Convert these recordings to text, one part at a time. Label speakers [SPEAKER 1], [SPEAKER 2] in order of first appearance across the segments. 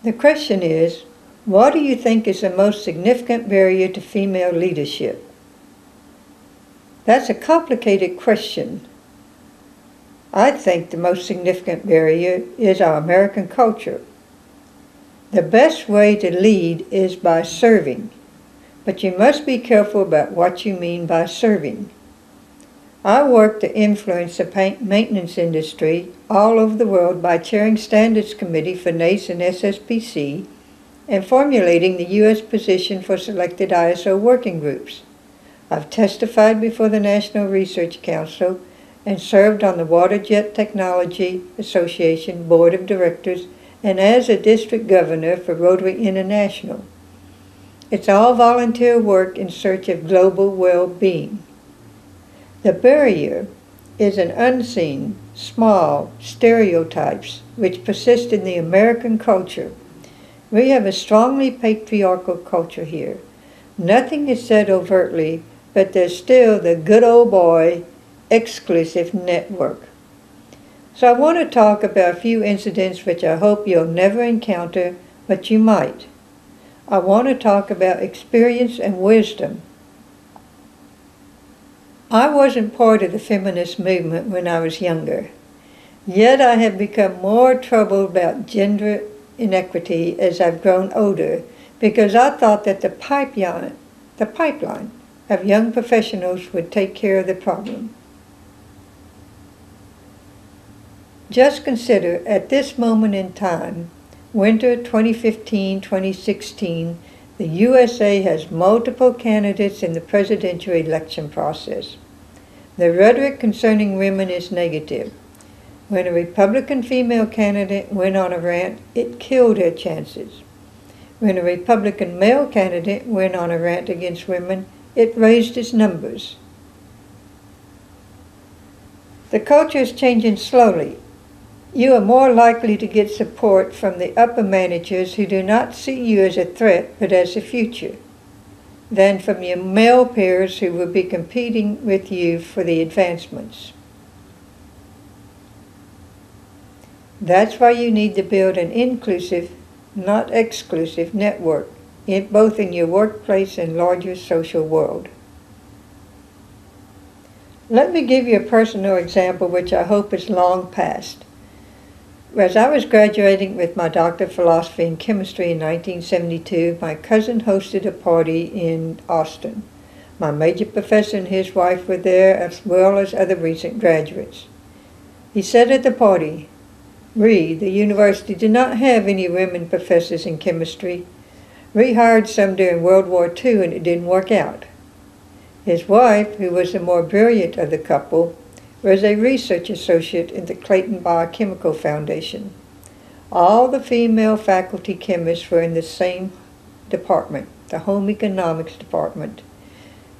[SPEAKER 1] The question is, what do you think is the most significant barrier to female leadership? That's a complicated question. I think the most significant barrier is our American culture. The best way to lead is by serving, but you must be careful about what you mean by serving. I work to influence the paint maintenance industry all over the world by chairing Standards Committee for NACE and SSPC and formulating the U.S. position for selected ISO working groups. I've testified before the National Research Council and served on the Water Jet Technology Association Board of Directors and as a district governor for Rotary International. It's all volunteer work in search of global well-being. The barrier is an unseen, small stereotypes which persist in the American culture. We have a strongly patriarchal culture here. Nothing is said overtly, but there's still the good old boy exclusive network. So I want to talk about a few incidents which I hope you'll never encounter, but you might. I want to talk about experience and wisdom. I wasn't part of the feminist movement when I was younger, yet I have become more troubled about gender inequity as I've grown older because I thought that the pipeline of young professionals would take care of the problem. Just consider, at this moment in time, winter 2015-2016, the USA has multiple candidates in the presidential election process. The rhetoric concerning women is negative. When a Republican female candidate went on a rant, it killed her chances. When a Republican male candidate went on a rant against women, it raised its numbers. The culture is changing slowly. You are more likely to get support from the upper managers who do not see you as a threat but as a future, than from your male peers who will be competing with you for the advancements. That's why you need to build an inclusive, not exclusive, network, both in your workplace and larger social world. Let me give you a personal example which I hope is long past. As I was graduating with my Doctor of Philosophy in Chemistry in 1972, my cousin hosted a party in Austin. My major professor and his wife were there, as well as other recent graduates. He said at the party, the university did not have any women professors in chemistry. We hired some during World War II and it didn't work out. His wife, who was the more brilliant of the couple, was a research associate in the Clayton Biochemical Foundation. All the female faculty chemists were in the same department, the Home Economics Department.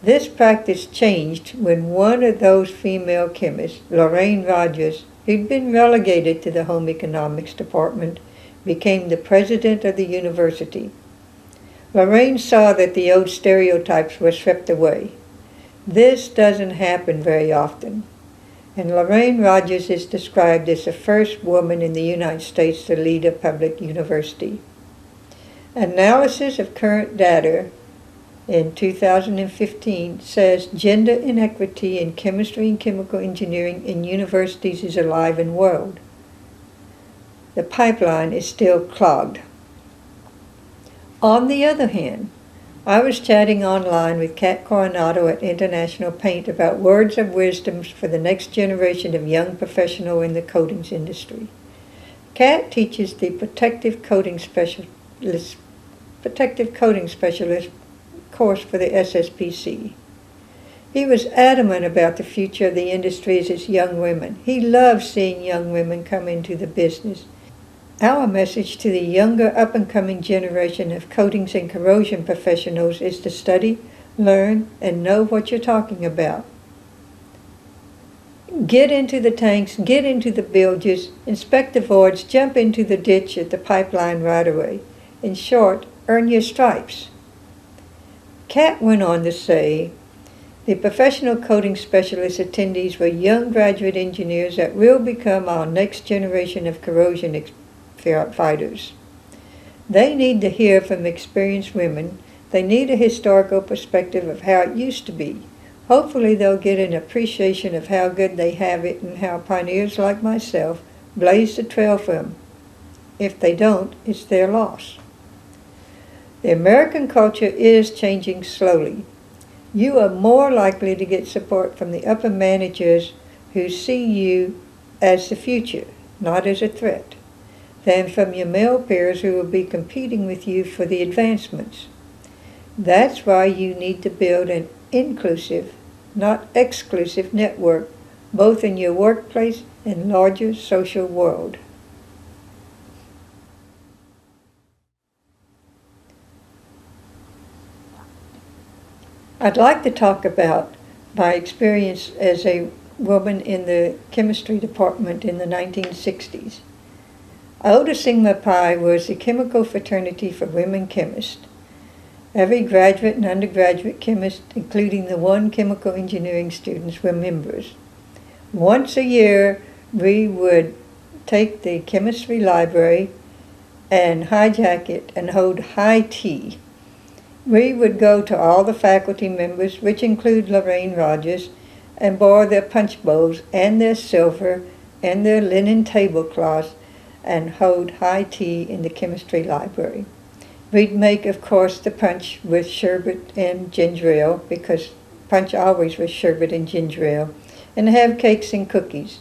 [SPEAKER 1] This practice changed when one of those female chemists, Lorraine Rogers, who'd been relegated to the Home Economics Department, became the president of the university. Lorraine saw that the old stereotypes were swept away. This doesn't happen very often. And Lorraine Rogers is described as the first woman in the United States to lead a public university. Analysis of current data in 2015 says gender inequity in chemistry and chemical engineering in universities is alive and well. The pipeline is still clogged. On the other hand, I was chatting online with Kat Coronado at International Paint about words of wisdom for the next generation of young professionals in the coatings industry. Kat teaches the protective coating specialist course for the SSPC. He was adamant about the future of the industry as its young women. He loves seeing young women come into the business. Our message to the younger up-and-coming generation of coatings and corrosion professionals is to study, learn, and know what you're talking about. Get into the tanks, get into the bilges, inspect the voids, jump into the ditch at the pipeline right away. In short, earn your stripes. Kat went on to say, the professional coating specialist attendees were young graduate engineers that will become our next generation of corrosion fighters. They need to hear from experienced women. They need a historical perspective of how it used to be. Hopefully they'll get an appreciation of how good they have it and how pioneers like myself blazed the trail for them. If they don't, it's their loss. The American culture is changing slowly. You are more likely to get support from the upper managers who see you as the future, not as a threat, than from your male peers who will be competing with you for the advancements. That's why you need to build an inclusive, not exclusive network, both in your workplace and larger social world. I'd like to talk about my experience as a woman in the chemistry department in the 1960s. Iota Sigma Pi was the chemical fraternity for women chemists. Every graduate and undergraduate chemist, including the one chemical engineering students, were members. Once a year, we would take the chemistry library and hijack it and hold high tea. We would go to all the faculty members, which include Lorraine Rogers, and borrow their punch bowls and their silver and their linen tablecloths and hold high tea in the chemistry library. We'd make, of course, the punch with sherbet and ginger ale, because punch always was sherbet and ginger ale, and have cakes and cookies.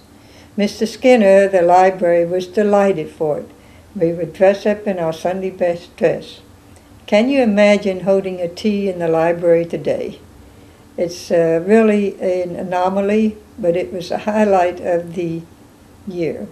[SPEAKER 1] Mr. Skinner, the library, was delighted for it. We would dress up in our Sunday best dress. Can you imagine holding a tea in the library today? It's really an anomaly, but it was a highlight of the year.